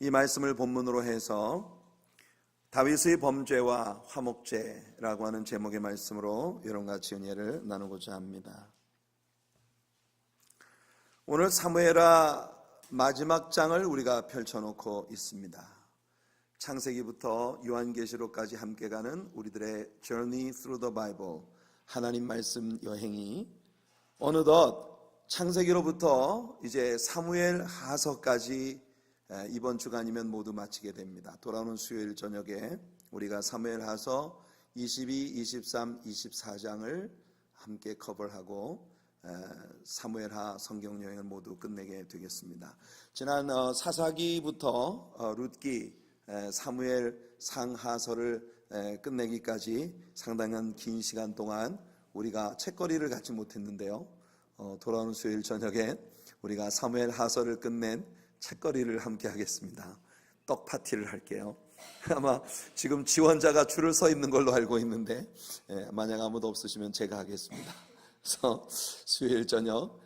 이 말씀을 본문으로 해서 다윗의 범죄와 화목제라고 하는 제목의 말씀으로 여러분과 같이 은혜를 나누고자 합니다. 오늘 사무엘하 마지막 장을 우리가 펼쳐놓고 있습니다. 창세기부터 요한계시록까지 함께 가는 우리들의 Journey Through the Bible, 하나님 말씀 여행이 어느덧 창세기로부터 이제 사무엘 하서까지 이번 주간이면 모두 마치게 됩니다. 돌아오는 수요일 저녁에 우리가 사무엘 하서 22, 23, 24장을 함께 커버하고 사무엘하 성경 여행을 모두 끝내게 되겠습니다. 지난 사사기부터 룻기, 사무엘 상하서를 끝내기까지 상당한 긴 시간 동안 우리가 책거리를 갖지 못했는데요. 돌아오는 수요일 저녁에 우리가 사무엘 하서를 끝낸 책거리를 함께 하겠습니다. 떡 파티를 할게요. 아마 지금 지원자가 줄을 서 있는 걸로 알고 있는데 만약 아무도 없으시면 제가 하겠습니다. 그래서 수요일 저녁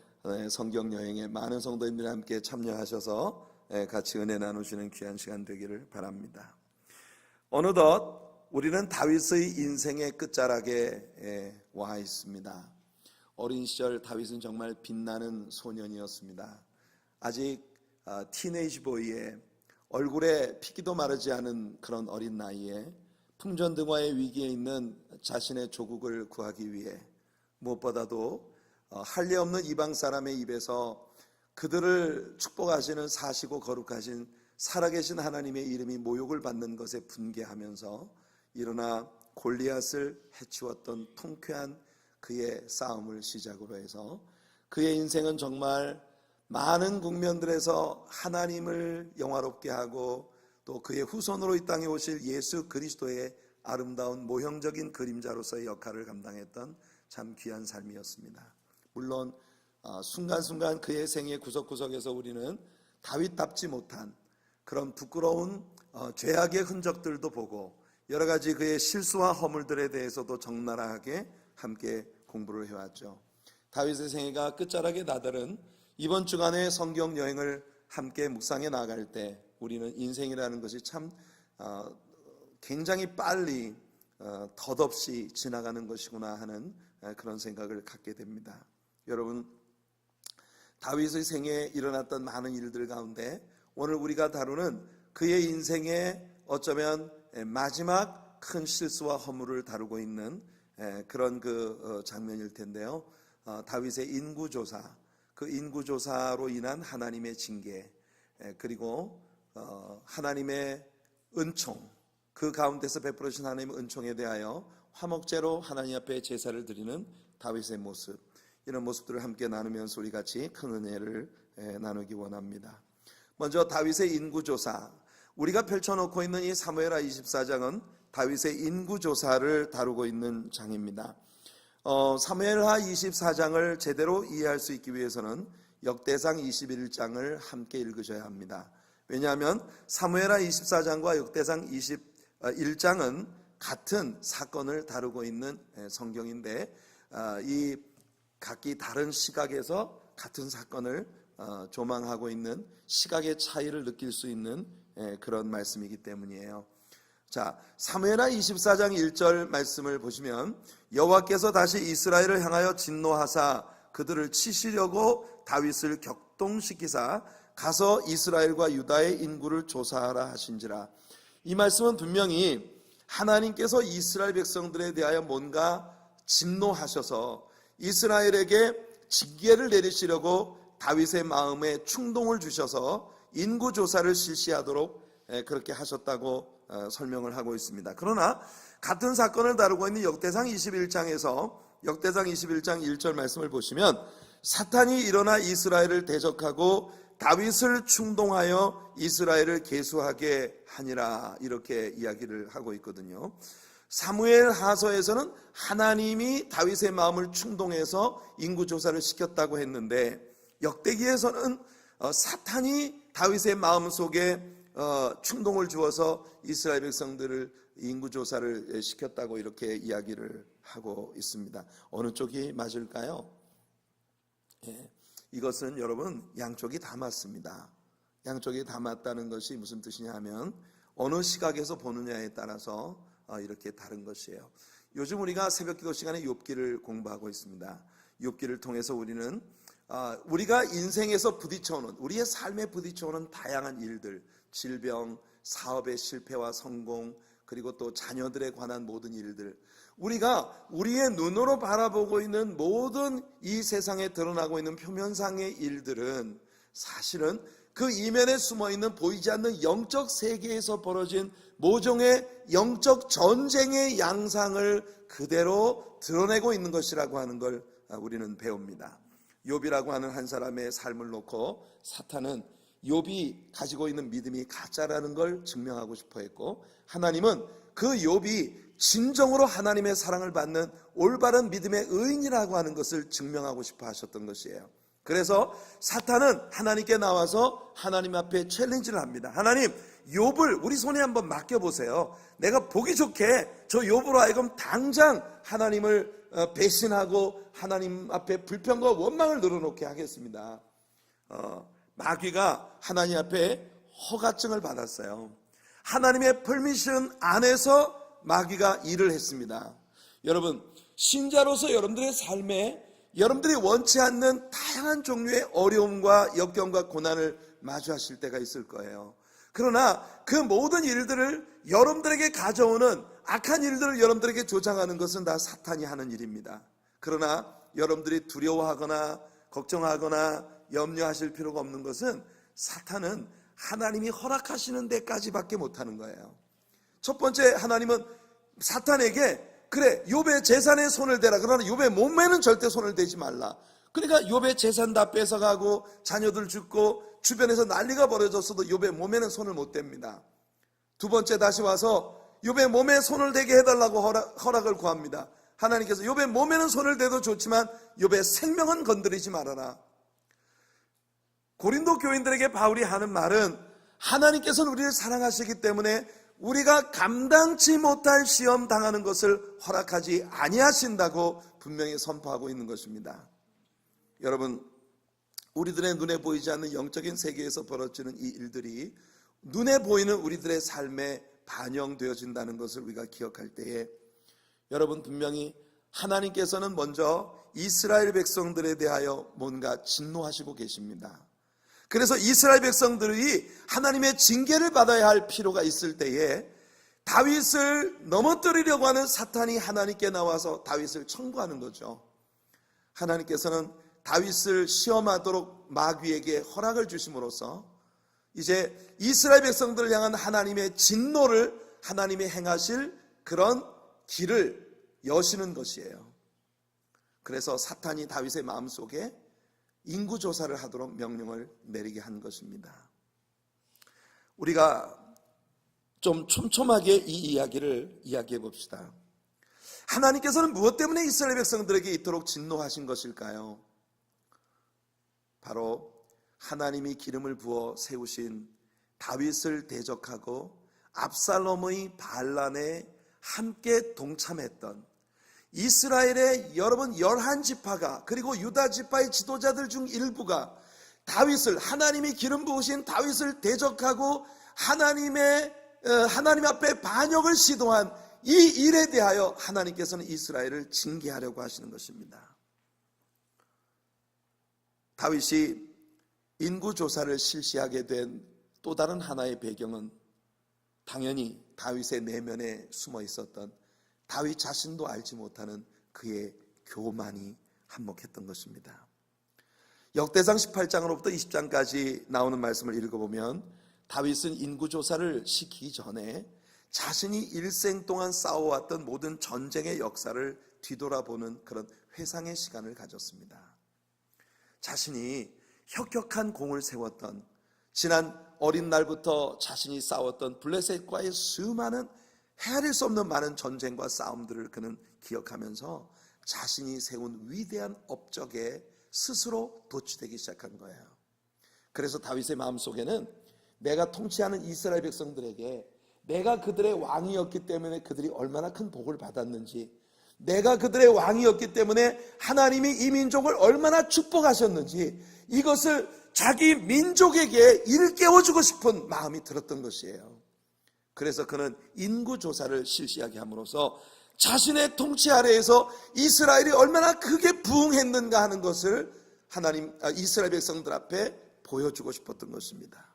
성경 여행에 많은 성도님들이 함께 참여하셔서 같이 은혜 나누시는 귀한 시간 되기를 바랍니다. 어느덧 우리는 다윗의 인생의 끝자락에 와 있습니다. 어린 시절 다윗은 정말 빛나는 소년이었습니다. 아직 티네이지 보이에 얼굴에 피기도 마르지 않은 그런 어린 나이에 풍전등화의 위기에 있는 자신의 조국을 구하기 위해 무엇보다도 할례 없는 이방 사람의 입에서 그들을 축복하시는 사시고 거룩하신 살아계신 하나님의 이름이 모욕을 받는 것에 분개하면서 일어나 골리앗을 해치웠던 통쾌한 그의 싸움을 시작으로 해서 그의 인생은 정말 많은 국면들에서 하나님을 영화롭게 하고 또 그의 후손으로 이 땅에 오실 예수 그리스도의 아름다운 모형적인 그림자로서의 역할을 감당했던 참 귀한 삶이었습니다. 물론 순간순간 그의 생의 구석구석에서 우리는 다윗답지 못한 그런 부끄러운 죄악의 흔적들도 보고 여러 가지 그의 실수와 허물들에 대해서도 적나라하게 함께 공부를 해왔죠. 다윗의 생애가 끝자락에 다다른 이번 주간의 성경 여행을 함께 묵상해 나갈 때 우리는 인생이라는 것이 참 굉장히 빨리 덧없이 지나가는 것이구나 하는 그런 생각을 갖게 됩니다. 여러분, 다윗의 생애에 일어났던 많은 일들 가운데 오늘 우리가 다루는 그의 인생의 어쩌면 마지막 큰 실수와 허물을 다루고 있는 그런 그 장면일 텐데요. 다윗의 인구조사, 그 인구조사로 인한 하나님의 징계, 그리고 하나님의 은총, 그 가운데서 베풀어진 하나님의 은총에 대하여 화목제로 하나님 앞에 제사를 드리는 다윗의 모습, 이런 모습들을 함께 나누면서 우리 같이 큰 은혜를 나누기 원합니다. 먼저 다윗의 인구조사, 우리가 펼쳐놓고 있는 이 사무엘하 24장은 다윗의 인구조사를 다루고 있는 장입니다. 사무엘하 24장을 제대로 이해할 수 있기 위해서는 역대상 21장을 함께 읽으셔야 합니다. 왜냐하면 사무엘하 24장과 역대상 21장은 같은 사건을 다루고 있는 성경인데 이 각기 다른 시각에서 같은 사건을 조망하고 있는 시각의 차이를 느낄 수 있는 그런 말씀이기 때문이에요. 자, 사무엘하 24장 1절 말씀을 보시면 여호와께서 다시 이스라엘을 향하여 진노하사 그들을 치시려고 다윗을 격동시키사 가서 이스라엘과 유다의 인구를 조사하라 하신지라. 이 말씀은 분명히 하나님께서 이스라엘 백성들에 대하여 뭔가 진노하셔서 이스라엘에게 징계를 내리시려고 다윗의 마음에 충동을 주셔서 인구조사를 실시하도록 그렇게 하셨다고 설명을 하고 있습니다. 그러나 같은 사건을 다루고 있는 역대상 21장에서 역대상 21장 1절 말씀을 보시면 사탄이 일어나 이스라엘을 대적하고 다윗을 충동하여 이스라엘을 계수하게 하니라, 이렇게 이야기를 하고 있거든요. 사무엘 하서에서는 하나님이 다윗의 마음을 충동해서 인구조사를 시켰다고 했는데 역대기에서는 사탄이 다윗의 마음 속에 충동을 주어서 이스라엘 백성들을 인구조사를 시켰다고 이렇게 이야기를 하고 있습니다. 어느 쪽이 맞을까요? 이것은 여러분 양쪽이 다 맞습니다. 양쪽에 담았다는 것이 무슨 뜻이냐 하면 어느 시각에서 보느냐에 따라서 이렇게 다른 것이에요. 요즘 우리가 새벽기도 시간에 욥기를 공부하고 있습니다. 욥기를 통해서 우리는 우리가 인생에서 부딪혀오는, 우리의 삶에 부딪혀오는 다양한 일들, 질병, 사업의 실패와 성공, 그리고 또 자녀들에 관한 모든 일들, 우리가 우리의 눈으로 바라보고 있는 모든 이 세상에 드러나고 있는 표면상의 일들은 사실은 그 이면에 숨어있는 보이지 않는 영적 세계에서 벌어진 모종의 영적 전쟁의 양상을 그대로 드러내고 있는 것이라고 하는 걸 우리는 배웁니다. 욥이라고 하는 한 사람의 삶을 놓고 사탄은 욥이 가지고 있는 믿음이 가짜라는 걸 증명하고 싶어 했고, 하나님은 그 욥이 진정으로 하나님의 사랑을 받는 올바른 믿음의 의인이라고 하는 것을 증명하고 싶어 하셨던 것이에요. 그래서 사탄은 하나님께 나와서 하나님 앞에 챌린지를 합니다. 하나님, 욥을 우리 손에 한번 맡겨보세요. 내가 보기 좋게 저 욥으로 하여금 당장 하나님을 배신하고 하나님 앞에 불평과 원망을 늘어놓게 하겠습니다. 마귀가 하나님 앞에 허가증을 받았어요. 하나님의 퍼미션 안에서 마귀가 일을 했습니다. 여러분, 신자로서 여러분들의 삶에 여러분들이 원치 않는 다양한 종류의 어려움과 역경과 고난을 마주하실 때가 있을 거예요. 그러나 그 모든 일들을 여러분들에게 가져오는 악한 일들을 여러분들에게 조장하는 것은 다 사탄이 하는 일입니다. 그러나 여러분들이 두려워하거나 걱정하거나 염려하실 필요가 없는 것은 사탄은 하나님이 허락하시는 데까지밖에 못하는 거예요. 첫 번째, 하나님은 사탄에게 그래, 욥의 재산에 손을 대라. 그러나 욥의 몸매는 절대 손을 대지 말라. 그러니까 욥의 재산 다 뺏어가고 자녀들 죽고 주변에서 난리가 벌어졌어도 욥의 몸에는 손을 못 댑니다. 두 번째, 다시 와서 욥의 몸에 손을 대게 해달라고 허락을 구합니다. 하나님께서 욥의 몸에는 손을 대도 좋지만 욥의 생명은 건드리지 말아라. 고린도 교인들에게 바울이 하는 말은 하나님께서는 우리를 사랑하시기 때문에 우리가 감당치 못할 시험 당하는 것을 허락하지 아니하신다고 분명히 선포하고 있는 것입니다. 여러분, 우리들의 눈에 보이지 않는 영적인 세계에서 벌어지는 이 일들이 눈에 보이는 우리들의 삶에 반영되어진다는 것을 우리가 기억할 때에 여러분, 분명히 하나님께서는 먼저 이스라엘 백성들에 대하여 뭔가 진노하시고 계십니다. 그래서 이스라엘 백성들이 하나님의 징계를 받아야 할 필요가 있을 때에 다윗을 넘어뜨리려고 하는 사탄이 하나님께 나와서 다윗을 청구하는 거죠. 하나님께서는 다윗을 시험하도록 마귀에게 허락을 주심으로써 이제 이스라엘 백성들을 향한 하나님의 진노를 하나님이 행하실 그런 길을 여시는 것이에요. 그래서 사탄이 다윗의 마음속에 인구조사를 하도록 명령을 내리게 한 것입니다. 우리가 좀 촘촘하게 이 이야기를 이야기해 봅시다. 하나님께서는 무엇 때문에 이스라엘 백성들에게 이토록 진노하신 것일까요? 바로 하나님이 기름을 부어 세우신 다윗을 대적하고 압살롬의 반란에 함께 동참했던 이스라엘의 여러분 11지파가 그리고 유다 지파의 지도자들 중 일부가 다윗을, 하나님이 기름 부으신 다윗을 대적하고 하나님 앞에 반역을 시도한 이 일에 대하여 하나님께서는 이스라엘을 징계하려고 하시는 것입니다. 다윗이 인구조사를 실시하게 된 또 다른 하나의 배경은 당연히 다윗의 내면에 숨어 있었던 다윗 자신도 알지 못하는 그의 교만이 한몫했던 것입니다. 역대상 18장으로부터 20장까지 나오는 말씀을 읽어보면 다윗은 인구조사를 시키기 전에 자신이 일생 동안 싸워왔던 모든 전쟁의 역사를 뒤돌아보는 그런 회상의 시간을 가졌습니다. 자신이 혁혁한 공을 세웠던, 지난 어린 날부터 자신이 싸웠던 블레셋과의 수많은 헤아릴 수 없는 많은 전쟁과 싸움들을 그는 기억하면서 자신이 세운 위대한 업적에 스스로 도취되기 시작한 거예요. 그래서 다윗의 마음속에는 내가 통치하는 이스라엘 백성들에게 내가 그들의 왕이었기 때문에 그들이 얼마나 큰 복을 받았는지, 내가 그들의 왕이었기 때문에 하나님이 이 민족을 얼마나 축복하셨는지, 이것을 자기 민족에게 일깨워주고 싶은 마음이 들었던 것이에요. 그래서 그는 인구조사를 실시하게 함으로써 자신의 통치 아래에서 이스라엘이 얼마나 크게 부흥했는가 하는 것을 이스라엘 백성들 앞에 보여주고 싶었던 것입니다.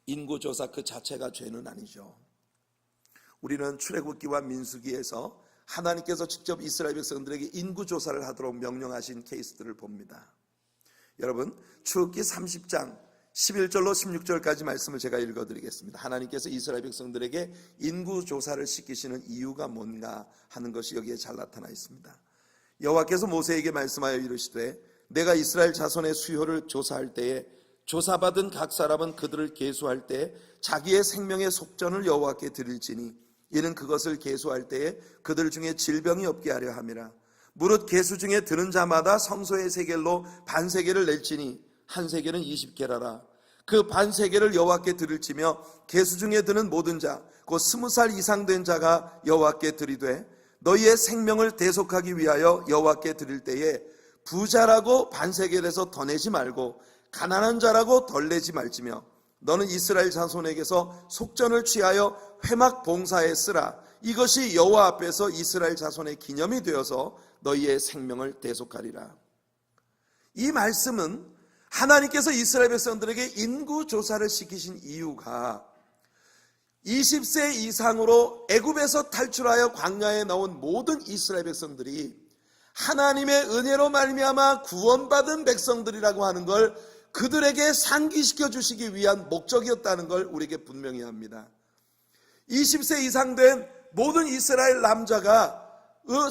인구조사 그 자체가 죄는 아니죠. 우리는 출애굽기와 민수기에서 하나님께서 직접 이스라엘 백성들에게 인구조사를 하도록 명령하신 케이스들을 봅니다. 여러분, 출애굽기 30장 11절로 16절까지 말씀을 제가 읽어드리겠습니다. 하나님께서 이스라엘 백성들에게 인구조사를 시키시는 이유가 뭔가 하는 것이 여기에 잘 나타나 있습니다. 여호와께서 모세에게 말씀하여 이르시되 내가 이스라엘 자손의 수요를 조사할 때에 조사받은 각 사람은 그들을 계수할 때 자기의 생명의 속전을 여호와께 드릴지니 이는 그것을 계수할 때에 그들 중에 질병이 없게 하려 함이라. 무릇 계수 중에 드는 자마다 성소의 세겔로 반세겔을 낼지니 한 세겔은 20게라라. 그 반세겔을 여호와께 드릴지며 계수 중에 드는 모든 자 곧 20살 이상 된 자가 여호와께 드리되 너희의 생명을 대속하기 위하여 여호와께 드릴 때에 부자라고 반세겔에서 더 내지 말고 가난한 자라고 덜 내지 말지며 너는 이스라엘 자손에게서 속전을 취하여 회막 봉사에 쓰라. 이것이 여호와 앞에서 이스라엘 자손의 기념이 되어서 너희의 생명을 대속하리라. 이 말씀은 하나님께서 이스라엘 백성들에게 인구조사를 시키신 이유가 20세 이상으로 애굽에서 탈출하여 광야에 나온 모든 이스라엘 백성들이 하나님의 은혜로 말미암아 구원받은 백성들이라고 하는 걸 그들에게 상기시켜 주시기 위한 목적이었다는 걸 우리에게 분명히 합니다. 20세 이상 된 모든 이스라엘 남자가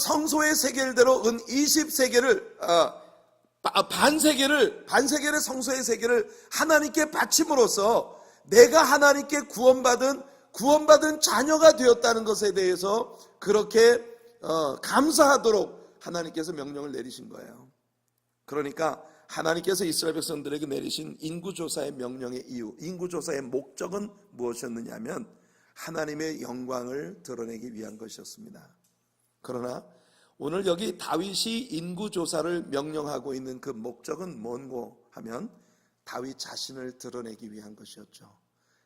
성소의 세겔대로 은 20세겔을 반세겔의 성소의 세겔을 하나님께 바침으로써 내가 하나님께 구원받은 자녀가 되었다는 것에 대해서 그렇게 감사하도록 하나님께서 명령을 내리신 거예요. 그러니까 하나님께서 이스라엘 백성들에게 내리신 인구조사의 명령의 이유, 인구조사의 목적은 무엇이었느냐면 하나님의 영광을 드러내기 위한 것이었습니다. 그러나 오늘 여기 다윗이 인구조사를 명령하고 있는 그 목적은 뭔고 하면 다윗 자신을 드러내기 위한 것이었죠.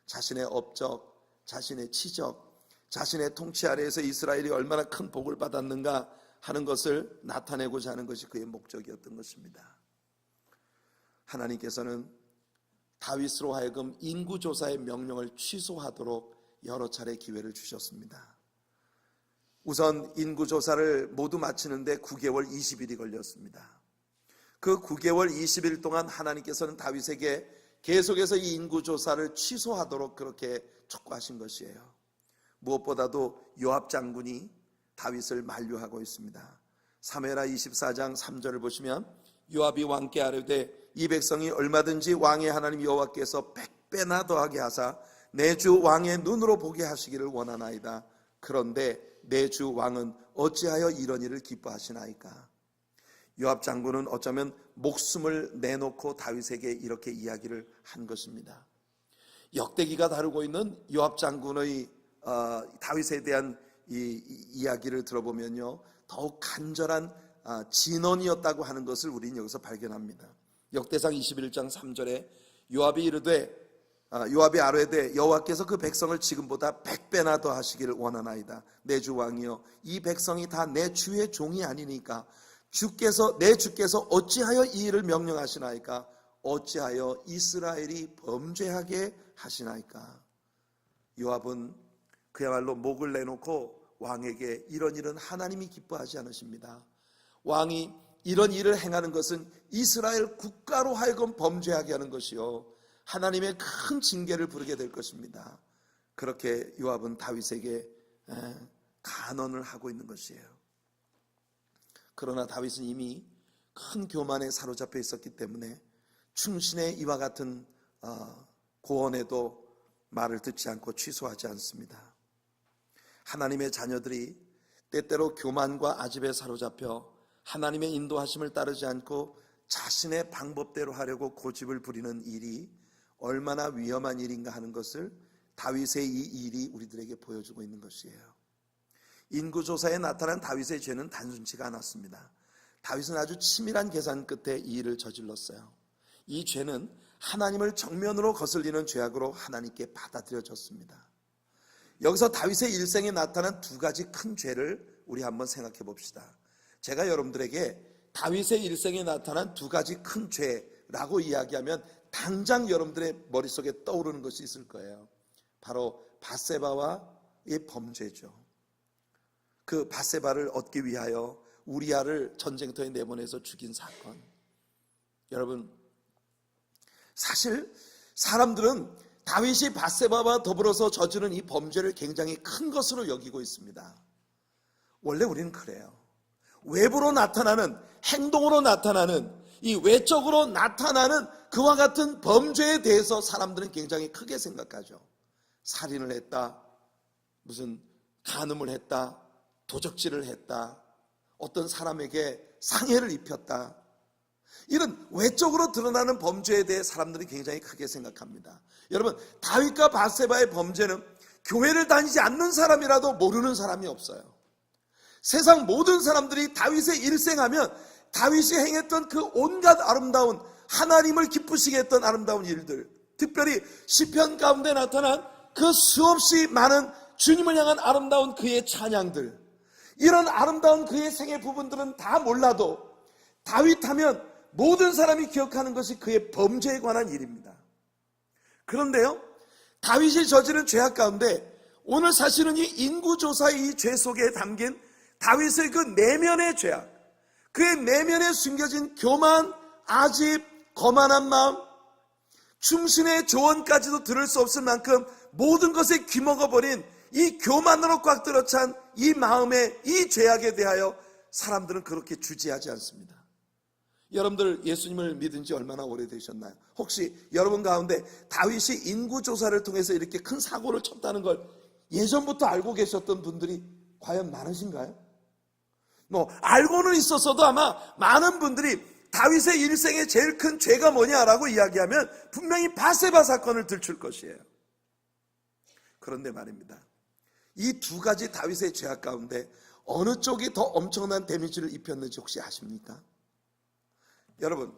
자신의 업적, 자신의 치적, 자신의 통치 아래에서 이스라엘이 얼마나 큰 복을 받았는가 하는 것을 나타내고자 하는 것이 그의 목적이었던 것입니다. 하나님께서는 다윗으로 하여금 인구조사의 명령을 취소하도록 여러 차례 기회를 주셨습니다. 우선 인구조사를 모두 마치는데 9개월 20일이 걸렸습니다. 그 9개월 20일 동안 하나님께서는 다윗에게 계속해서 이 인구조사를 취소하도록 그렇게 촉구하신 것이에요. 무엇보다도 요압 장군이 다윗을 만류하고 있습니다. 사무엘하 24장 3절을 보시면 요압이 왕께 아뢰되 이 백성이 얼마든지 왕의 하나님 여호와께서 100배나 더하게 하사 내 주 왕의 눈으로 보게 하시기를 원하나이다. 그런데 내 주 왕은 어찌하여 이런 일을 기뻐하시나이까. 요압 장군은 어쩌면 목숨을 내놓고 다윗에게 이렇게 이야기를 한 것입니다. 역대기가 다루고 있는 요압 장군의 다윗에 대한 이 이야기를 들어보면요, 더욱 간절한 진언이었다고 하는 것을 우리는 여기서 발견합니다. 역대상 21장 3절에 요압이 아뢰되 여호와께서 그 백성을 지금보다 100배나 더 하시기를 원하나이다. 내 주 왕이여, 이 백성이 다 내 주의 종이 아니니까 내 주께서 어찌하여 이 일을 명령하시나이까? 어찌하여 이스라엘이 범죄하게 하시나이까? 요압은 그야말로 목을 내놓고 왕에게 이런 일은 하나님이 기뻐하지 않으십니다. 왕이 이런 일을 행하는 것은 이스라엘 국가로 하여금 범죄하게 하는 것이요, 하나님의 큰 징계를 부르게 될 것입니다. 그렇게 요압은 다윗에게 간언을 하고 있는 것이에요. 그러나 다윗은 이미 큰 교만에 사로잡혀 있었기 때문에 충신의 이와 같은 고언에도 말을 듣지 않고 취소하지 않습니다. 하나님의 자녀들이 때때로 교만과 아집에 사로잡혀 하나님의 인도하심을 따르지 않고 자신의 방법대로 하려고 고집을 부리는 일이 얼마나 위험한 일인가 하는 것을 다윗의 이 일이 우리들에게 보여주고 있는 것이에요. 인구조사에 나타난 다윗의 죄는 단순치가 않았습니다. 다윗은 아주 치밀한 계산 끝에 이 일을 저질렀어요. 이 죄는 하나님을 정면으로 거슬리는 죄악으로 하나님께 받아들여졌습니다. 여기서 다윗의 일생에 나타난 두 가지 큰 죄를 우리 한번 생각해 봅시다. 제가 여러분들에게 다윗의 일생에 나타난 두 가지 큰 죄라고 이야기하면 당장 여러분들의 머릿속에 떠오르는 것이 있을 거예요. 바로 밧세바와의 범죄죠. 그 밧세바를 얻기 위하여 우리아를 전쟁터에 내보내서 죽인 사건. 여러분, 사실 사람들은 다윗이 밧세바와 더불어서 저지른 이 범죄를 굉장히 큰 것으로 여기고 있습니다. 원래 우리는 그래요. 외부로 나타나는, 행동으로 나타나는, 이 외적으로 나타나는 그와 같은 범죄에 대해서 사람들은 굉장히 크게 생각하죠. 살인을 했다, 무슨 간음을 했다, 도적질을 했다, 어떤 사람에게 상해를 입혔다, 이런 외적으로 드러나는 범죄에 대해 사람들이 굉장히 크게 생각합니다. 여러분, 다윗과 밧세바의 범죄는 교회를 다니지 않는 사람이라도 모르는 사람이 없어요. 세상 모든 사람들이 다윗의 일생하면 다윗이 행했던 그 온갖 아름다운, 하나님을 기쁘시게 했던 아름다운 일들, 특별히 시편 가운데 나타난 그 수없이 많은 주님을 향한 아름다운 그의 찬양들, 이런 아름다운 그의 생애 부분들은 다 몰라도 다윗 하면 모든 사람이 기억하는 것이 그의 범죄에 관한 일입니다. 그런데요, 다윗이 저지른 죄악 가운데 오늘 사실은 이 인구조사의 이 죄 속에 담긴 다윗의 그 내면의 죄악, 그의 내면에 숨겨진 교만, 아집, 거만한 마음, 충신의 조언까지도 들을 수 없을 만큼 모든 것에 귀먹어버린 이 교만으로 꽉 들어찬 이 마음의 이 죄악에 대하여 사람들은 그렇게 주지하지 않습니다. 여러분들 예수님을 믿은 지 얼마나 오래되셨나요? 혹시 여러분 가운데 다윗이 인구조사를 통해서 이렇게 큰 사고를 쳤다는 걸 예전부터 알고 계셨던 분들이 과연 많으신가요? 알고는 있었어도 아마 많은 분들이 다윗의 일생의 제일 큰 죄가 뭐냐라고 이야기하면 분명히 밧세바 사건을 들출 것이에요. 그런데 말입니다, 이 두 가지 다윗의 죄악 가운데 어느 쪽이 더 엄청난 데미지를 입혔는지 혹시 아십니까? 여러분,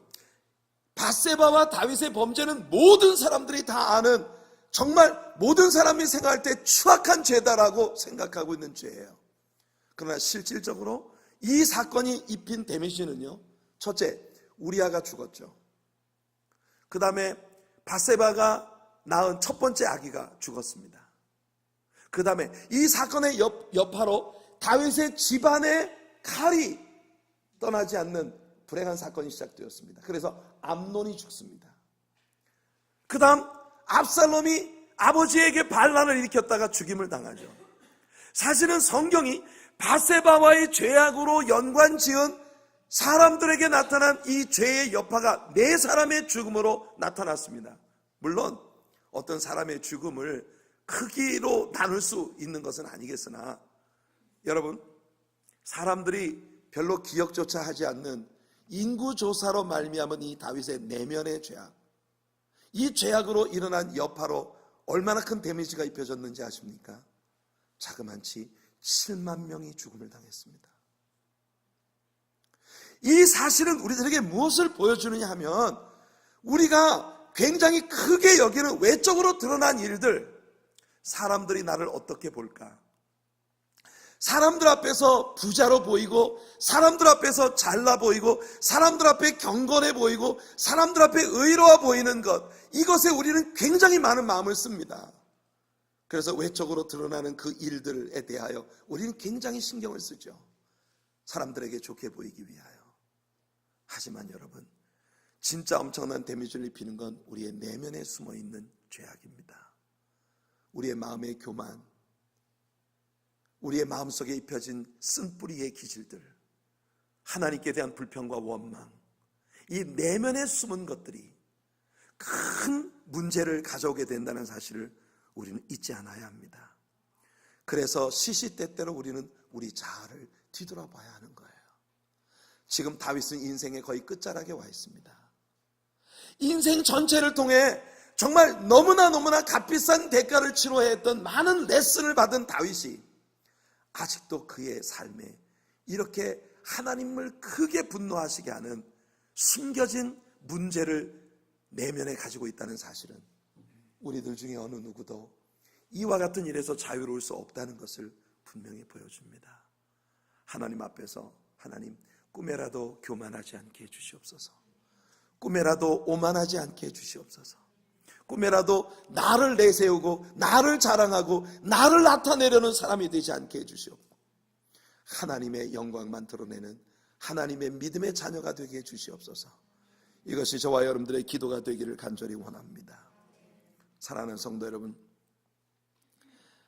밧세바와 다윗의 범죄는 모든 사람들이 다 아는, 정말 모든 사람이 생각할 때 추악한 죄다라고 생각하고 있는 죄예요. 그러나 실질적으로 이 사건이 입힌 데미지는요, 첫째, 우리아가 죽었죠. 그 다음에 밧세바가 낳은 첫 번째 아기가 죽었습니다. 그 다음에 이 사건의 여파로 다윗의 집안의 칼이 떠나지 않는 불행한 사건이 시작되었습니다. 그래서 암논이 죽습니다. 그 다음 압살롬이 아버지에게 반란을 일으켰다가 죽임을 당하죠. 사실은 성경이 밧세바와의 죄악으로 연관지은 사람들에게 나타난 이 죄의 여파가 네 사람의 죽음으로 나타났습니다. 물론 어떤 사람의 죽음을 크기로 나눌 수 있는 것은 아니겠으나, 여러분, 사람들이 별로 기억조차 하지 않는 인구조사로 말미암은 이 다윗의 내면의 죄악, 이 죄악으로 일어난 여파로 얼마나 큰 데미지가 입혀졌는지 아십니까? 자그만치 7만 명이 죽음을 당했습니다. 이 사실은 우리들에게 무엇을 보여주느냐 하면, 우리가 굉장히 크게 여기는 외적으로 드러난 일들, 사람들이 나를 어떻게 볼까? 사람들 앞에서 부자로 보이고, 사람들 앞에서 잘나 보이고, 사람들 앞에 경건해 보이고, 사람들 앞에 의로워 보이는 것, 이것에 우리는 굉장히 많은 마음을 씁니다. 그래서 외적으로 드러나는 그 일들에 대하여 우리는 굉장히 신경을 쓰죠. 사람들에게 좋게 보이기 위하여. 하지만 여러분, 진짜 엄청난 데미지를 입히는 건 우리의 내면에 숨어있는 죄악입니다. 우리의 마음의 교만, 우리의 마음속에 입혀진 쓴뿌리의 기질들, 하나님께 대한 불평과 원망, 이 내면에 숨은 것들이 큰 문제를 가져오게 된다는 사실을 우리는 잊지 않아야 합니다. 그래서 시시때때로 우리는 우리 자아를 뒤돌아봐야 하는 거예요. 지금 다윗은 인생의 거의 끝자락에 와 있습니다. 인생 전체를 통해 정말 너무나 값비싼 대가를 치러야 했던 많은 레슨을 받은 다윗이 아직도 그의 삶에 이렇게 하나님을 크게 분노하시게 하는 숨겨진 문제를 내면에 가지고 있다는 사실은 우리들 중에 어느 누구도 이와 같은 일에서 자유로울 수 없다는 것을 분명히 보여줍니다. 하나님 앞에서 하나님, 꿈에라도 교만하지 않게 해주시옵소서. 꿈에라도 오만하지 않게 해주시옵소서. 꿈에라도 나를 내세우고 나를 자랑하고 나를 나타내려는 사람이 되지 않게 해주시옵고, 하나님의 영광만 드러내는 하나님의 믿음의 자녀가 되게 해주시옵소서. 이것이 저와 여러분들의 기도가 되기를 간절히 원합니다. 사랑하는 성도 여러분,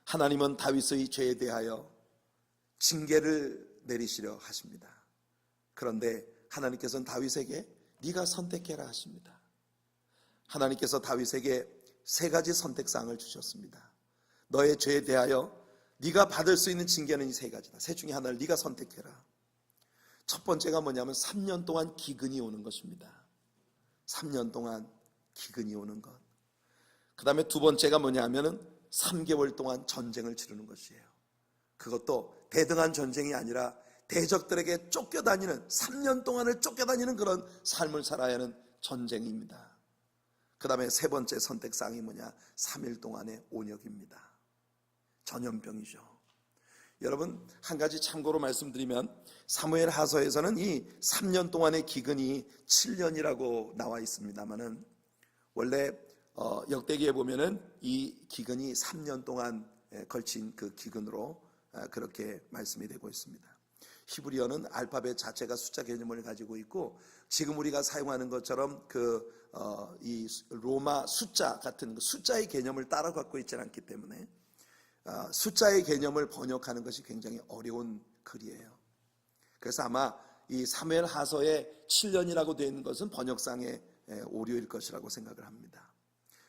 하나님은 다윗의 죄에 대하여 징계를 내리시려 하십니다. 그런데 하나님께서는 다윗에게 네가 선택해라 하십니다. 하나님께서 다윗에게 세 가지 선택사항을 주셨습니다. 너의 죄에 대하여 네가 받을 수 있는 징계는 이 세 가지다. 셋 중에 하나를 네가 선택해라. 첫 번째가 뭐냐면 3년 동안 기근이 오는 것입니다. 3년 동안 기근이 오는 것. 그 다음에 두 번째가 뭐냐면은 3개월 동안 전쟁을 치르는 것이에요. 그것도 대등한 전쟁이 아니라 대적들에게 쫓겨다니는, 3년 동안을 쫓겨다니는 그런 삶을 살아야 하는 전쟁입니다. 그 다음에 세 번째 선택사항이 뭐냐? 3일 동안의 온역입니다. 전염병이죠. 여러분, 한 가지 참고로 말씀드리면 사무엘 하서에서는 이 3년 동안의 기근이 7년이라고 나와 있습니다만은 원래 역대기에 보면은 이 기근이 3년 동안 걸친 그 기근으로 그렇게 말씀이 되고 있습니다. 히브리어는 알파벳 자체가 숫자 개념을 가지고 있고, 지금 우리가 사용하는 것처럼 이 로마 숫자 같은 숫자의 개념을 따라 갖고 있지 않기 때문에 숫자의 개념을 번역하는 것이 굉장히 어려운 글이에요. 그래서 아마 이 사무엘 하서에 7년이라고 되어 있는 것은 번역상의 오류일 것이라고 생각을 합니다.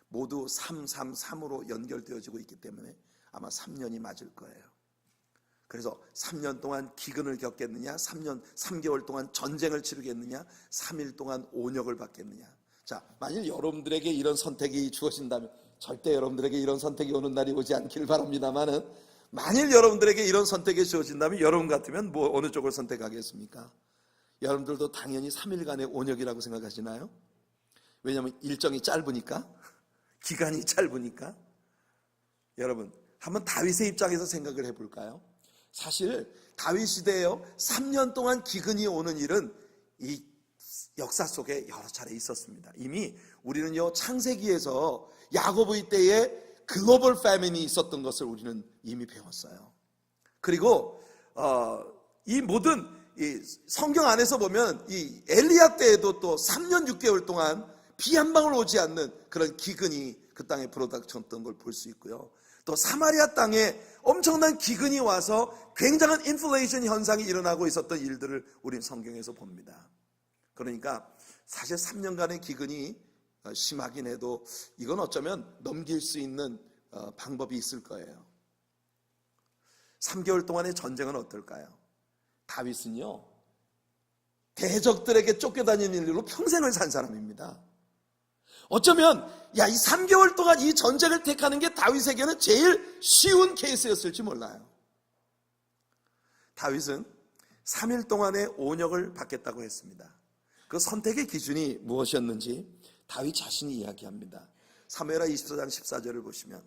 모두 333으로 연결되어지고 있기 때문에 아마 3년이 맞을 거예요. 그래서 3년 동안 기근을 겪겠느냐, 3개월 동안 전쟁을 치르겠느냐, 3일 동안 온역을 받겠느냐. 자, 만일 여러분들에게 이런 선택이 주어진다면, 절대 여러분들에게 이런 선택이 오는 날이 오지 않기를 바랍니다만은, 만일 여러분들에게 이런 선택이 주어진다면 여러분 같으면 어느 쪽을 선택하겠습니까? 여러분들도 당연히 3일간의 온역이라고 생각하시나요? 왜냐하면 일정이 짧으니까, 기간이 짧으니까. 여러분, 한번 다윗의 입장에서 생각을 해볼까요? 사실 다윗 시대에요, 3년 동안 기근이 오는 일은 이 역사 속에 여러 차례 있었습니다. 이미 우리는요, 창세기에서 야곱의 때에 글로벌 패민이 있었던 것을 우리는 이미 배웠어요. 그리고 이 모든 이 성경 안에서 보면 이 엘리야 때에도 또 3년 6개월 동안 비 한 방울 오지 않는 그런 기근이 그 땅에 불어닥쳤던 걸 볼 수 있고요. 또 사마리아 땅에 엄청난 기근이 와서 굉장한 인플레이션 현상이 일어나고 있었던 일들을 우린 성경에서 봅니다. 그러니까 사실 3년간의 기근이 심하긴 해도 이건 어쩌면 넘길 수 있는 방법이 있을 거예요. 3개월 동안의 전쟁은 어떨까요? 다윗은요, 대적들에게 쫓겨다니는 일로 평생을 산 사람입니다. 어쩌면 이 3개월 동안 이 전쟁을 택하는 게 다윗에게는 제일 쉬운 케이스였을지 몰라요. 다윗은 3일 동안의 온역을 받겠다고 했습니다. 그 선택의 기준이 무엇이었는지 다윗 자신이 이야기합니다. 사무엘하 24장 14절을 보시면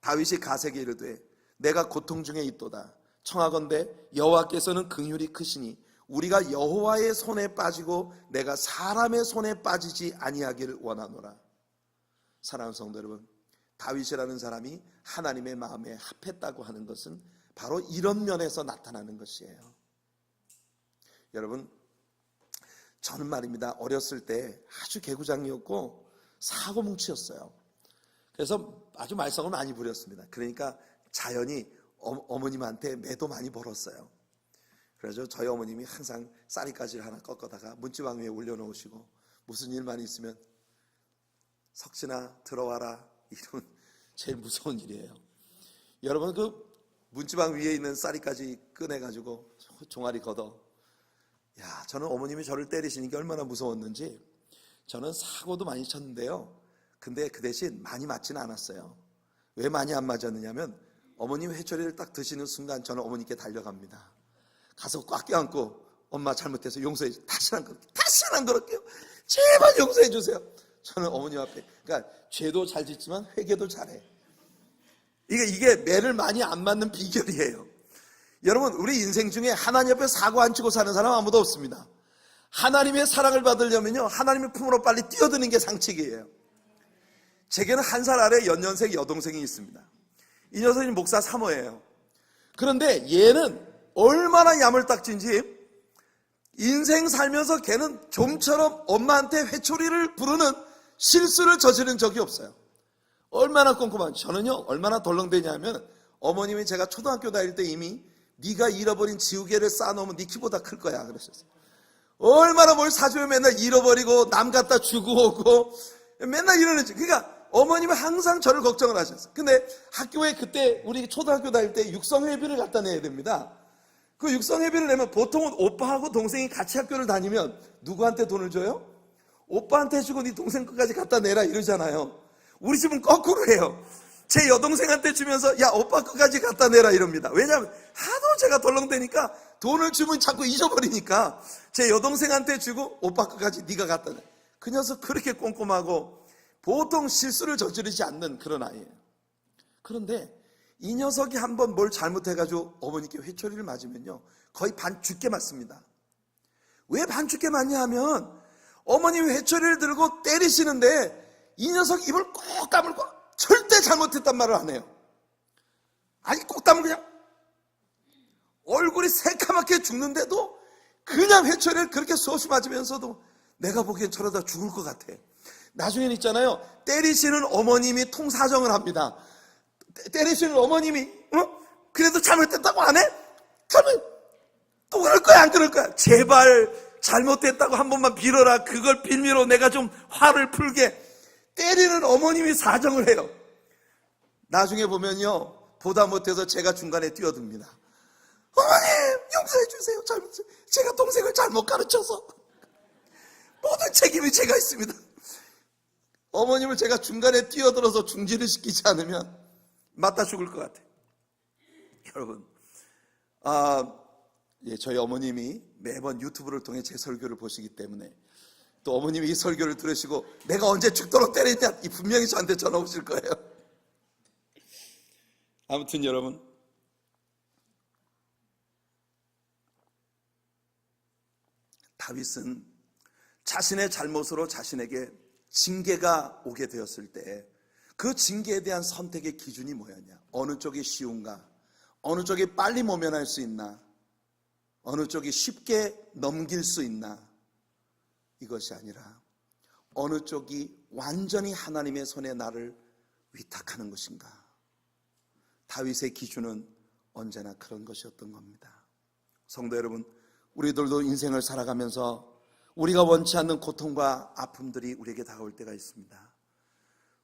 다윗이 가세게 이르되 내가 고통 중에 있도다. 청하건대 여호와께서는 긍휼이 크시니 우리가 여호와의 손에 빠지고 내가 사람의 손에 빠지지 아니하기를 원하노라. 사랑하는 성도 여러분, 다윗이라는 사람이 하나님의 마음에 합했다고 하는 것은 바로 이런 면에서 나타나는 것이에요. 여러분, 저는 말입니다, 어렸을 때 아주 개구장이었고 사고뭉치였어요. 그래서 아주 말썽을 많이 부렸습니다. 그러니까 자연히 어머님한테 매도 많이 벌었어요. 그래서 저희 어머님이 항상 쌀이가지를 하나 꺾어다가 문지방 위에 올려놓으시고 무슨 일만 있으면 석진아 들어와라, 이런 제일 무서운 일이에요. 여러분, 그 문지방 위에 있는 쌀이가지 꺼내가지고 종아리 걷어. 저는 어머님이 저를 때리시는 게 얼마나 무서웠는지. 저는 사고도 많이 쳤는데요, 근데 그 대신 많이 맞지는 않았어요. 왜 많이 안 맞았느냐면 어머님 회초리를 딱 드시는 순간 저는 어머니께 달려갑니다. 가서 꽉 껴안고 엄마 잘못해서 용서해 주세요. 다시는 안 그럴게요. 제발 용서해 주세요. 저는 어머님 앞에, 그러니까 죄도 잘 짓지만 회개도 잘해. 이게 매를 많이 안 맞는 비결이에요. 여러분, 우리 인생 중에 하나님 앞에 사고 안 치고 사는 사람 아무도 없습니다. 하나님의 사랑을 받으려면요, 하나님의 품으로 빨리 뛰어드는 게 상책이에요. 제게는 1살 아래 연년생 여동생이 있습니다. 이 녀석이 목사 사모예요. 그런데 얘는 얼마나 야물딱진지 인생 살면서 걔는 좀처럼 엄마한테 회초리를 부르는 실수를 저지른 적이 없어요. 얼마나 꼼꼼한, 저는요 얼마나 덜렁대냐면, 어머님이 제가 초등학교 다닐 때 이미 네가 잃어버린 지우개를 쌓아놓으면 네 키보다 클 거야 그러셨어요. 얼마나 뭘 사주면 맨날 잃어버리고 남 갖다 주고 오고 맨날 이러는지. 그러니까 어머님은 항상 저를 걱정을 하셨어요. 근데 학교에 그때 우리 초등학교 다닐 때 육성회비를 갖다 내야 됩니다. 그 육성회비를 내면 보통은 오빠하고 동생이 같이 학교를 다니면 누구한테 돈을 줘요? 오빠한테 주고 네 동생 것까지 갖다 내라 이러잖아요. 우리 집은 거꾸로 해요. 제 여동생한테 주면서 야 오빠 것까지 갖다 내라 이럽니다. 왜냐하면 하도 제가 덜렁대니까 돈을 주면 자꾸 잊어버리니까 제 여동생한테 주고 오빠 것까지 네가 갖다 내. 그 녀석 그렇게 꼼꼼하고 보통 실수를 저지르지 않는 그런 아이예요. 그런데 이 녀석이 한번 뭘 잘못해가지고 어머니께 회초리를 맞으면요 거의 반 죽게 맞습니다. 왜 반 죽게 맞냐 하면 어머님이 회초리를 들고 때리시는데 이 녀석 입을 꼭 다물고 절대 잘못했단 말을 안 해요. 아니 꼭 다물고 그냥 얼굴이 새까맣게 죽는데도 그냥 회초리를 그렇게 수없이 맞으면서도 내가 보기엔 저러다 죽을 것 같아. 나중엔 있잖아요, 때리시는 어머님이 통사정을 합니다. 때리시는 어머님이 그래도 잘못했다고 안 해? 그러면 또 그럴 거야 안 그럴 거야? 제발 잘못했다고 한 번만 빌어라. 그걸 빌미로 내가 좀 화를 풀게. 때리는 어머님이 사정을 해요. 나중에 보면요 보다 못해서 제가 중간에 뛰어듭니다. 어머님 용서해 주세요. 제가 동생을 잘못 가르쳐서 모든 책임이 제가 있습니다. 어머님을 제가 중간에 뛰어들어서 중지를 시키지 않으면 맞다 죽을 것 같아요. 여러분, 저희 어머님이 매번 유튜브를 통해 제 설교를 보시기 때문에 또 어머님이 이 설교를 들으시고 내가 언제 죽도록 때렸냐 분명히 저한테 전화 오실 거예요. 아무튼 여러분, 다윗은 자신의 잘못으로 자신에게 징계가 오게 되었을 때 그 징계에 대한 선택의 기준이 뭐였냐? 어느 쪽이 쉬운가? 어느 쪽이 빨리 모면할 수 있나? 어느 쪽이 쉽게 넘길 수 있나? 이것이 아니라 어느 쪽이 완전히 하나님의 손에 나를 위탁하는 것인가? 다윗의 기준은 언제나 그런 것이었던 겁니다. 성도 여러분, 우리들도 인생을 살아가면서 우리가 원치 않는 고통과 아픔들이 우리에게 다가올 때가 있습니다.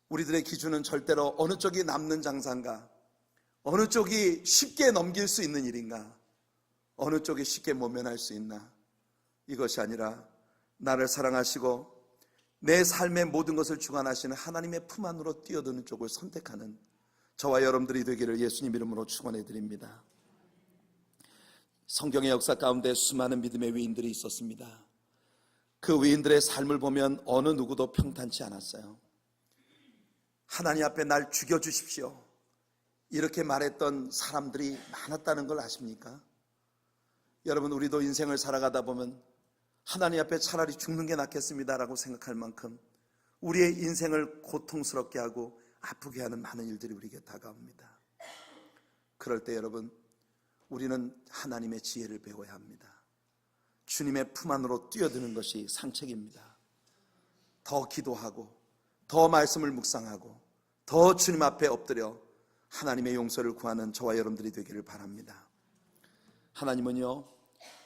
우리들의 기준은 절대로 어느 쪽이 남는 장사인가, 어느 쪽이 쉽게 넘길 수 있는 일인가, 어느 쪽이 쉽게 모면할 수 있나, 이것이 아니라 나를 사랑하시고 내 삶의 모든 것을 주관하시는 하나님의 품 안으로 뛰어드는 쪽을 선택하는 저와 여러분들이 되기를 예수님 이름으로 축원해 드립니다. 성경의 역사 가운데 수많은 믿음의 위인들이 있었습니다. 그 위인들의 삶을 보면 어느 누구도 평탄치 않았어요. 하나님 앞에 날 죽여주십시오 이렇게 말했던 사람들이 많았다는 걸 아십니까? 여러분, 우리도 인생을 살아가다 보면 하나님 앞에 차라리 죽는 게 낫겠습니다라고 생각할 만큼 우리의 인생을 고통스럽게 하고 아프게 하는 많은 일들이 우리에게 다가옵니다. 그럴 때 여러분, 우리는 하나님의 지혜를 배워야 합니다. 주님의 품 안으로 뛰어드는 것이 상책입니다. 더 기도하고 더 말씀을 묵상하고 더 주님 앞에 엎드려 하나님의 용서를 구하는 저와 여러분들이 되기를 바랍니다. 하나님은요,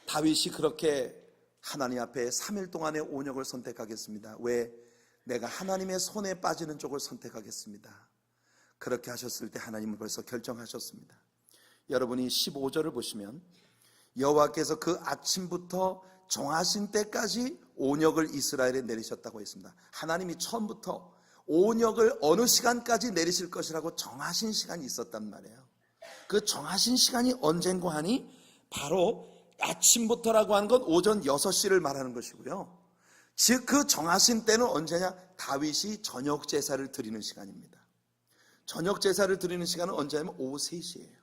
다윗이 그렇게 하나님 앞에 3일 동안의 온역을 선택하겠습니다. 왜? 내가 하나님의 손에 빠지는 쪽을 선택하겠습니다. 그렇게 하셨을 때 하나님은 벌써 결정하셨습니다. 여러분이 15절을 보시면 여호와께서 그 아침부터 정하신 때까지 온역을 이스라엘에 내리셨다고 했습니다. 하나님이 처음부터 온역을 어느 시간까지 내리실 것이라고 정하신 시간이 있었단 말이에요. 그 정하신 시간이 언젠가 하니 바로 아침부터라고 한 건 오전 6시를 말하는 것이고요. 즉 그 정하신 때는 언제냐? 다윗이 저녁 제사를 드리는 시간입니다. 저녁 제사를 드리는 시간은 언제냐면 오후 3시예요.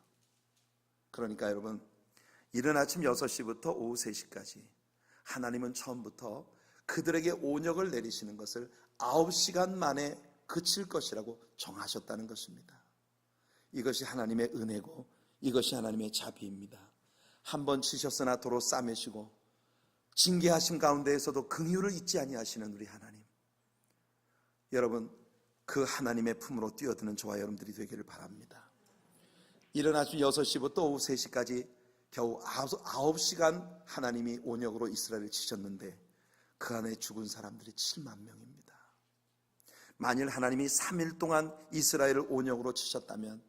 그러니까 여러분, 이른 아침 6시부터 오후 3시까지 하나님은 처음부터 그들에게 온역을 내리시는 것을 9시간 만에 그칠 것이라고 정하셨다는 것입니다. 이것이 하나님의 은혜고 이것이 하나님의 자비입니다. 한 번 치셨으나 도로 싸매시고 징계하심 가운데에서도 긍휼을 잊지 아니하시는 우리 하나님, 여러분 그 하나님의 품으로 뛰어드는 저와 여러분들이 되기를 바랍니다. 이른 아침 6시부터 오후 3시까지 겨우 9시간 하나님이 온역으로 이스라엘을 치셨는데 그 안에 죽은 사람들이 7만 명입니다. 만일 하나님이 3일 동안 이스라엘을 온역으로 치셨다면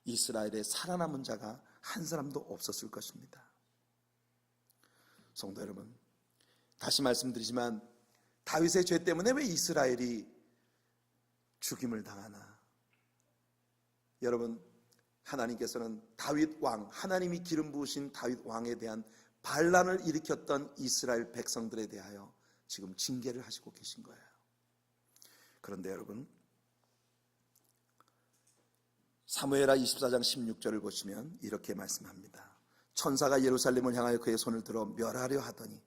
이스라엘에 살아남은 자가 한 사람도 없었을 것입니다. 성도 여러분, 다시 말씀드리지만 다윗의 죄 때문에 왜 이스라엘이 죽임을 당하나? 여러분, 하나님께서는 다윗 왕, 하나님이 기름 부으신 다윗 왕에 대한 반란을 일으켰던 이스라엘 백성들에 대하여 지금 징계를 하시고 계신 거예요. 그런데 여러분, 사무엘하 24장 16절을 보시면 이렇게 말씀합니다. 천사가 예루살렘을 향하여 그의 손을 들어 멸하려 하더니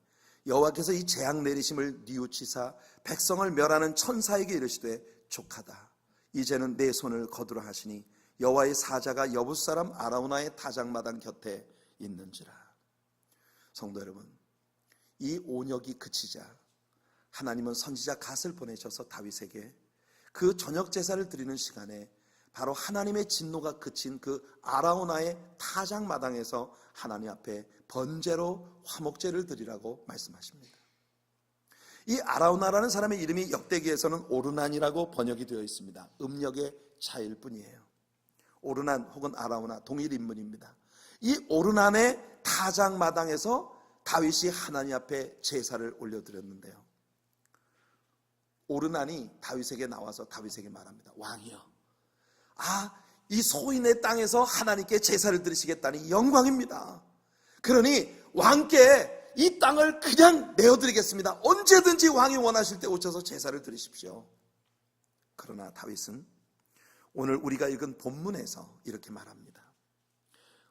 여호와께서 이 재앙 내리심을 뉘우치사 백성을 멸하는 천사에게 이르시되 족하다. 이제는 내 손을 거두라 하시니 여호와의 사자가 여붓 사람 아라우나의 타작마당 곁에 있는지라. 성도 여러분, 이 온역이 그치자 하나님은 선지자 갓을 보내셔서 다윗에게 그 저녁 제사를 드리는 시간에 바로 하나님의 진노가 그친 그 아라우나의 타작마당에서 하나님 앞에 번제로 화목제를 드리라고 말씀하십니다. 이 아라우나라는 사람의 이름이 역대기에서는 오르난이라고 번역이 되어 있습니다. 음력의 차이일 뿐이에요. 오르난 혹은 아라우나 동일 인물입니다. 이 오르난의 타작마당에서 다윗이 하나님 앞에 제사를 올려드렸는데요, 오르난이 다윗에게 나와서 다윗에게 말합니다. 왕이여, 이 소인의 땅에서 하나님께 제사를 드리시겠다니 영광입니다. 그러니 왕께 이 땅을 그냥 내어드리겠습니다. 언제든지 왕이 원하실 때 오셔서 제사를 드리십시오. 그러나 다윗은 오늘 우리가 읽은 본문에서 이렇게 말합니다.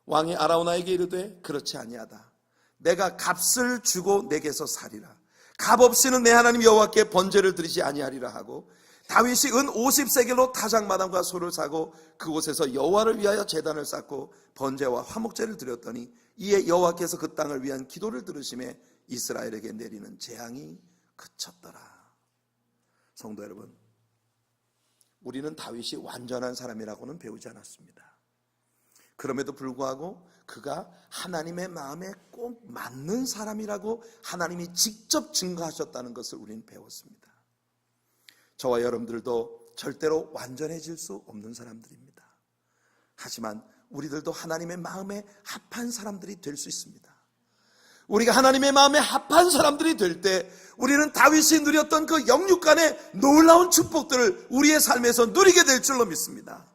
왕이 아라우나에게 이르되 그렇지 아니하다. 내가 값을 주고 내게서 살이라. 값 없이는 내 하나님 여호와께 번제를 드리지 아니하리라 하고, 다윗이 은 50세겔로 타작마당과 소를 사고 그곳에서 여호와를 위하여 제단을 쌓고 번제와 화목제를 드렸더니 이에 여호와께서 그 땅을 위한 기도를 들으심에 이스라엘에게 내리는 재앙이 그쳤더라. 성도 여러분, 우리는 다윗이 완전한 사람이라고는 배우지 않았습니다. 그럼에도 불구하고 그가 하나님의 마음에 꼭 맞는 사람이라고 하나님이 직접 증거하셨다는 것을 우리는 배웠습니다. 저와 여러분들도 절대로 완전해질 수 없는 사람들입니다. 하지만 우리들도 하나님의 마음에 합한 사람들이 될 수 있습니다. 우리가 하나님의 마음에 합한 사람들이 될 때 우리는 다윗이 누렸던 그 영육간의 놀라운 축복들을 우리의 삶에서 누리게 될 줄로 믿습니다.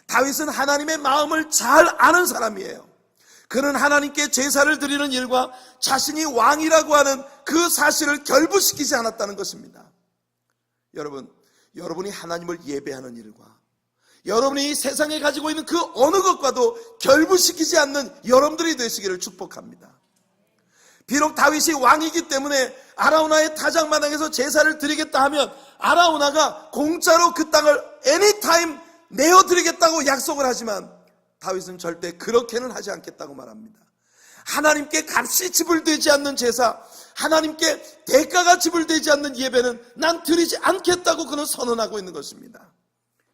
다윗은 하나님의 마음을 잘 아는 사람이에요. 그는 하나님께 제사를 드리는 일과 자신이 왕이라고 하는 그 사실을 결부시키지 않았다는 것입니다. 여러분이 하나님을 예배하는 일과 여러분이 이 세상에 가지고 있는 그 어느 것과도 결부시키지 않는 여러분들이 되시기를 축복합니다. 비록 다윗이 왕이기 때문에 아라우나의 타작마당에서 제사를 드리겠다 하면 아라우나가 공짜로 그 땅을 애니타임 내어드리겠다고 약속을 하지만 다윗은 절대 그렇게는 하지 않겠다고 말합니다. 하나님께 값이 지불되지 않는 제사, 하나님께 대가가 지불되지 않는 예배는 난 드리지 않겠다고 그는 선언하고 있는 것입니다.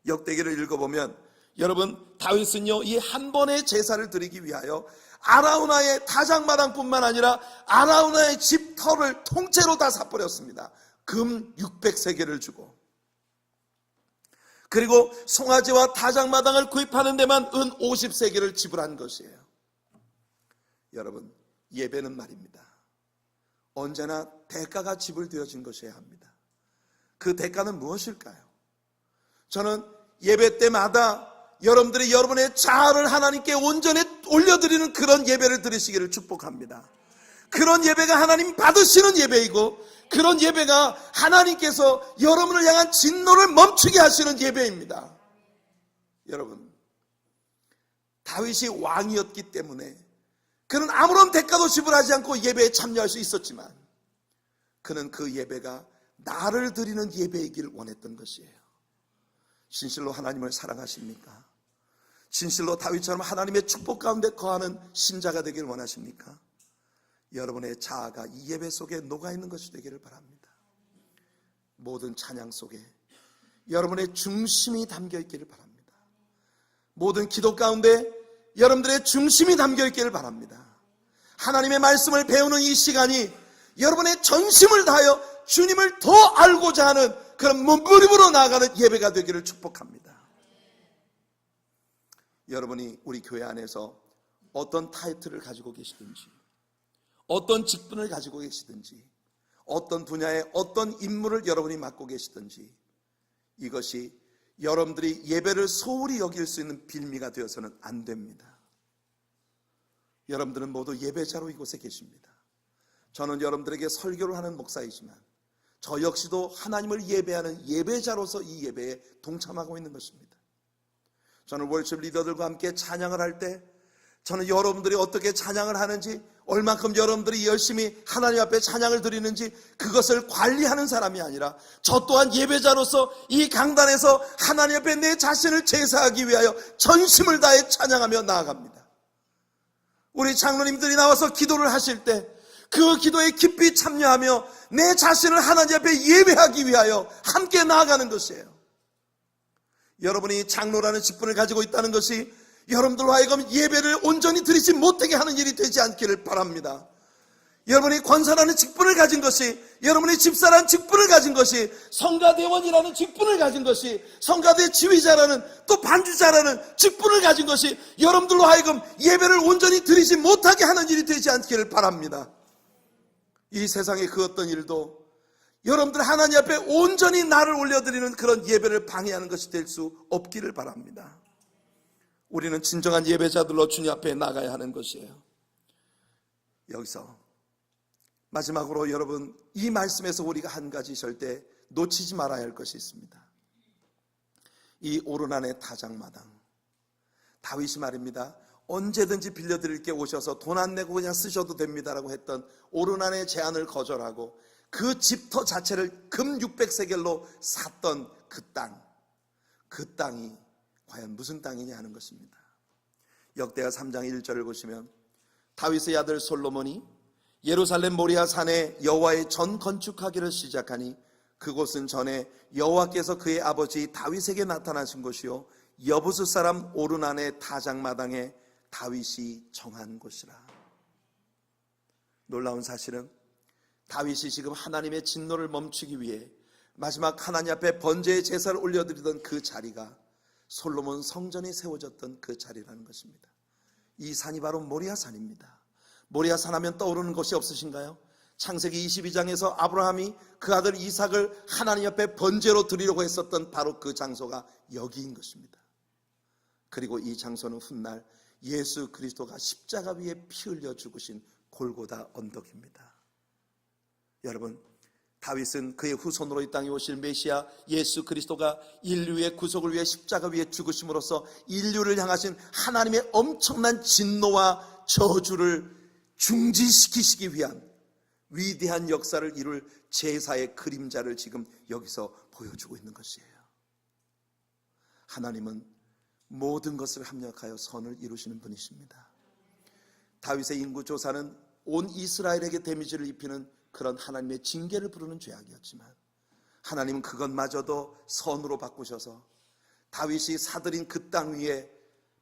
역대기를 읽어보면 여러분, 다윗은요 이 한 번의 제사를 드리기 위하여 아라우나의 타작마당뿐만 아니라 아라우나의 집 터를 통째로 다 사버렸습니다. 금 600세겔을 주고, 그리고 송아지와 타작마당을 구입하는 데만 은 50세겔을 지불한 것이에요. 여러분, 예배는 말입니다, 언제나 대가가 지불되어진 것이어야 합니다. 그 대가는 무엇일까요? 저는 예배 때마다 여러분들이 여러분의 자아를 하나님께 온전히 올려드리는 그런 예배를 드리시기를 축복합니다. 그런 예배가 하나님 받으시는 예배이고, 그런 예배가 하나님께서 여러분을 향한 진노를 멈추게 하시는 예배입니다. 여러분, 다윗이 왕이었기 때문에 그는 아무런 대가도 지불하지 않고 예배에 참여할 수 있었지만, 그는 그 예배가 나를 드리는 예배이기를 원했던 것이에요. 진실로 하나님을 사랑하십니까? 진실로 다윗처럼 하나님의 축복 가운데 거하는 신자가 되기를 원하십니까? 여러분의 자아가 이 예배 속에 녹아있는 것이 되기를 바랍니다. 모든 찬양 속에 여러분의 중심이 담겨있기를 바랍니다. 모든 기도 가운데 여러분들의 중심이 담겨있기를 바랍니다. 하나님의 말씀을 배우는 이 시간이 여러분의 전심을 다하여 주님을 더 알고자 하는 그런 몸부림으로 나아가는 예배가 되기를 축복합니다. 여러분이 우리 교회 안에서 어떤 타이틀을 가지고 계시든지, 어떤 직분을 가지고 계시든지, 어떤 분야의 어떤 임무를 여러분이 맡고 계시든지, 이것이 여러분들이 예배를 소홀히 여길 수 있는 빌미가 되어서는 안 됩니다. 여러분들은 모두 예배자로 이곳에 계십니다. 저는 여러분들에게 설교를 하는 목사이지만 저 역시도 하나님을 예배하는 예배자로서 이 예배에 동참하고 있는 것입니다. 저는 월십 리더들과 함께 찬양을 할 때 저는 여러분들이 어떻게 찬양을 하는지, 얼만큼 여러분들이 열심히 하나님 앞에 찬양을 드리는지 그것을 관리하는 사람이 아니라 저 또한 예배자로서 이 강단에서 하나님 앞에 내 자신을 제사하기 위하여 전심을 다해 찬양하며 나아갑니다. 우리 장로님들이 나와서 기도를 하실 때 그 기도에 깊이 참여하며 내 자신을 하나님 앞에 예배하기 위하여 함께 나아가는 것이에요. 여러분이 장로라는 직분을 가지고 있다는 것이 여러분들로 하여금 예배를 온전히 드리지 못하게 하는 일이 되지 않기를 바랍니다. 여러분이 권사라는 직분을 가진 것이, 여러분이 집사라는 직분을 가진 것이, 성가대원이라는 직분을 가진 것이, 성가대 지휘자라는, 또 반주자라는 직분을 가진 것이 여러분들로 하여금 예배를 온전히 드리지 못하게 하는 일이 되지 않기를 바랍니다. 이 세상의 그 어떤 일도 여러분들 하나님 앞에 온전히 나를 올려드리는 그런 예배를 방해하는 것이 될 수 없기를 바랍니다. 우리는 진정한 예배자들로 주님 앞에 나가야 하는 것이에요. 여기서 마지막으로 여러분, 이 말씀에서 우리가 한 가지 절대 놓치지 말아야 할 것이 있습니다. 이 오르난의 타작마당, 다윗이 말입니다, 언제든지 빌려드릴게 오셔서 돈 안 내고 그냥 쓰셔도 됩니다라고 했던 오르난의 제안을 거절하고 그 집터 자체를 금 600세겔로 샀던 그 땅이 과연 무슨 땅이냐 하는 것입니다. 역대하 3장 1절을 보시면, 다윗의 아들 솔로몬이 예루살렘 모리아 산에 여호와의 전 건축하기를 시작하니 그곳은 전에 여호와께서 그의 아버지 다윗에게 나타나신 곳이요 여부스 사람 오르난의 타작마당에 다윗이 정한 곳이라. 놀라운 사실은 다윗이 지금 하나님의 진노를 멈추기 위해 마지막 하나님 앞에 번제의 제사를 올려드리던 그 자리가 솔로몬 성전이 세워졌던 그 자리라는 것입니다. 이 산이 바로 모리아산입니다. 모리아산 하면 떠오르는 것이 없으신가요? 창세기 22장에서 아브라함이 그 아들 이삭을 하나님 앞에 번제로 드리려고 했었던 바로 그 장소가 여기인 것입니다. 그리고 이 장소는 훗날 예수 그리스도가 십자가 위에 피 흘려 죽으신 골고다 언덕입니다. 여러분, 다윗은 그의 후손으로 이 땅에 오실 메시아 예수 그리스도가 인류의 구속을 위해 십자가 위에 죽으심으로써 인류를 향하신 하나님의 엄청난 진노와 저주를 중지시키시기 위한 위대한 역사를 이룰 제사의 그림자를 지금 여기서 보여주고 있는 것이에요. 하나님은 모든 것을 합력하여 선을 이루시는 분이십니다. 다윗의 인구조사는 온 이스라엘에게 데미지를 입히는 그런 하나님의 징계를 부르는 죄악이었지만 하나님은 그것마저도 선으로 바꾸셔서 다윗이 사들인 그 땅 위에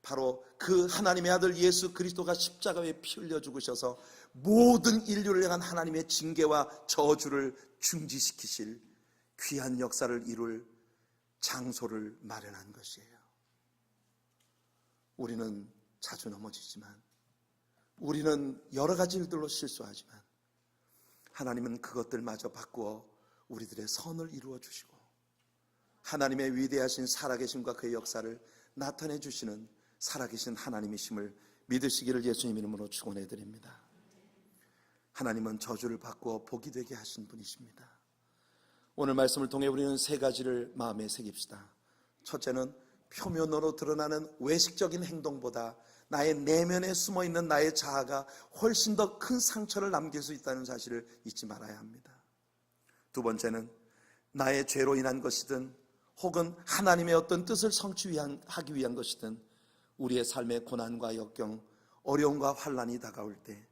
바로 그 하나님의 아들 예수 그리스도가 십자가 위에 피 흘려 죽으셔서 모든 인류를 향한 하나님의 징계와 저주를 중지시키실 귀한 역사를 이룰 장소를 마련한 것이에요. 우리는 자주 넘어지지만, 우리는 여러 가지 일들로 실수하지만 하나님은 그것들마저 바꾸어 우리들의 선을 이루어 주시고 하나님의 위대하신 살아계심과 그의 역사를 나타내 주시는 살아계신 하나님이심을 믿으시기를 예수님 이름으로 축원해 드립니다. 하나님은 저주를 바꾸어 복이 되게 하신 분이십니다. 오늘 말씀을 통해 우리는 세 가지를 마음에 새깁시다. 첫째는 표면으로 드러나는 외식적인 행동보다 나의 내면에 숨어있는 나의 자아가 훨씬 더 큰 상처를 남길 수 있다는 사실을 잊지 말아야 합니다. 두 번째는 나의 죄로 인한 것이든 혹은 하나님의 어떤 뜻을 성취하기 위한 것이든 우리의 삶의 고난과 역경, 어려움과 환난이 다가올 때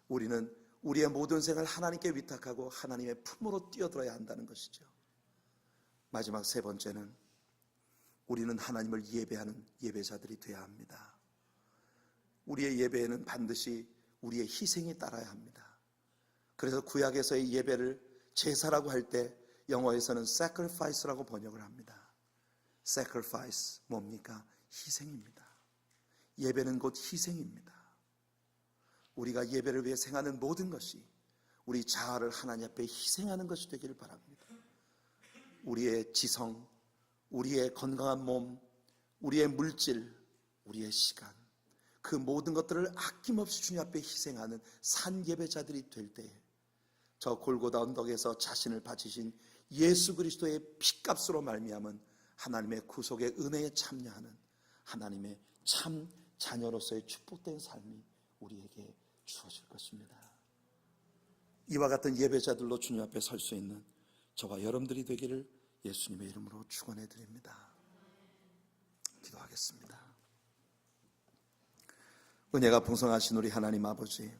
우리는 우리의 모든 생을 하나님께 위탁하고 하나님의 품으로 뛰어들어야 한다는 것이죠. 마지막 세 번째는 우리는 하나님을 예배하는 예배자들이 되어야 합니다. 우리의 예배에는 반드시 우리의 희생이 따라야 합니다. 그래서 구약에서의 예배를 제사라고 할 때 영어에서는 sacrifice라고 번역을 합니다. sacrifice 뭡니까? 희생입니다. 예배는 곧 희생입니다. 우리가 예배를 위해 생하는 모든 것이 우리 자아를 하나님 앞에 희생하는 것이 되기를 바랍니다. 우리의 지성, 우리의 건강한 몸, 우리의 물질, 우리의 시간, 그 모든 것들을 아낌없이 주님 앞에 희생하는 산 예배자들이 될 때에 저 골고다 언덕에서 자신을 바치신 예수 그리스도의 피값으로 말미암은 하나님의 구속의 은혜에 참여하는 하나님의 참 자녀로서의 축복된 삶이 우리에게 주어질 것입니다. 이와 같은 예배자들로 주님 앞에 설 수 있는 저와 여러분들이 되기를 예수님의 이름으로 축원해 드립니다. 기도하겠습니다. 은혜가 풍성하신 우리 하나님 아버지,